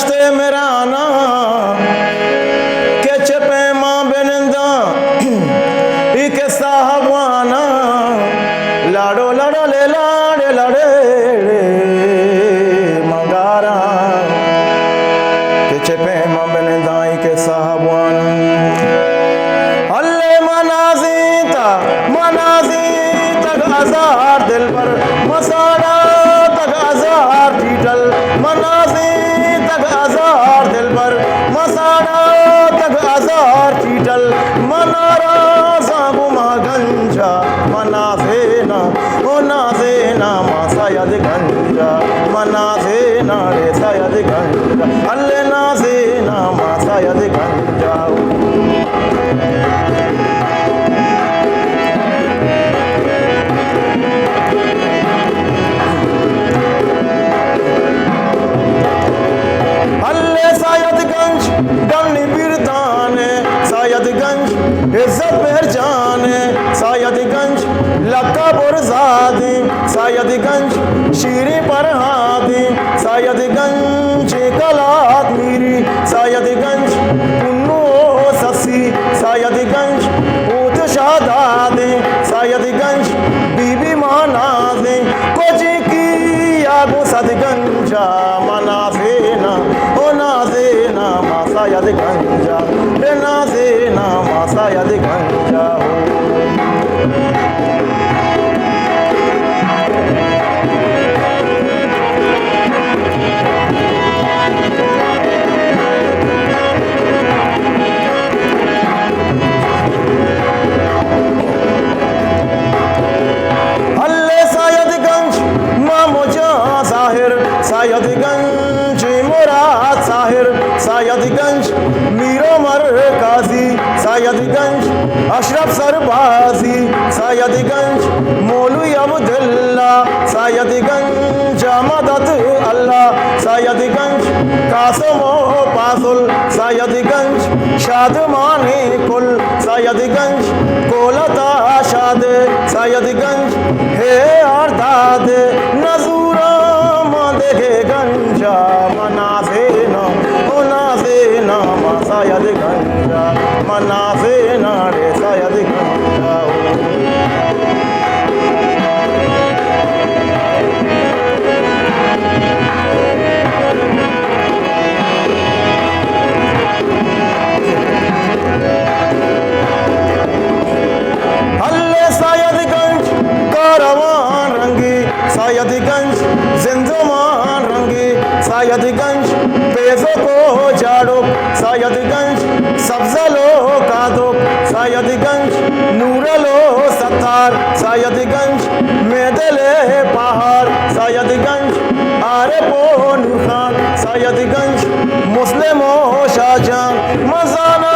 गश्ते मेरा आना के चपे मां बिनंदा इके साहबाना लाडो लड़ो ले लाड़े लड़े मंगारा के चपे मां बिनंदा इके साहबाना अल्ले मनाजीता गजार दिल पर मसाड़ा तक हजार चीटल मनाजी तक हजार दिल पर मसाड़ा तक हजार चीटल मनारा सागुमा गंजा मनाजेना ओ नाजेना मासायद गंजा मनाजेना रे सायद गंजा अल्ले नाजेना मासायद गंजा सायदगंज गमनी बिरदाने सायदगंज इज्जत मेहर जाने सायदगंज लकब और ज़ादी सायदगंज शीरी पर हादी सायदगंज कलात मीरी सायदगंज पुन्नू ससी सायदगंज ऊत शादादी सायदगंज बीबी मानादी कोची की आगू सदगंजा मनाफेना ओ नाजेना मासायद गंजा बे नाजेना मासायद गंजा अल्ले सायदगंज मामोजा जाहिर सायदगंज मुराद साहिर सायदगंज मीरो मर काजी सायदगंज अशरफ सरबाजी सायदगंज मौलवी अब्दुल्ला सायदगंज मदद अल्लाह सायदगंज कासमो पासुल सायदगंज शादमाने कुल सायदगंज कोलता शाद सायदगंज हे आरदाद नजूरा देखे गंजा मनाफेना ओ नाफेना मासायद गंजा मनाफेना रे सायद गंजा अल्ले सायदगंज कारवान रंगी सायदगंज जिंदमान रंगी सायदगंज पेजों को झाड़ो सायदगंज सब्जलो कादो सायदगंज नूरलो सत्तार सायदगंज मेदले पहाड़ सायदगंज आरे पो नूरखान सायदगंज मुस्लिमो शाहजहां मजाना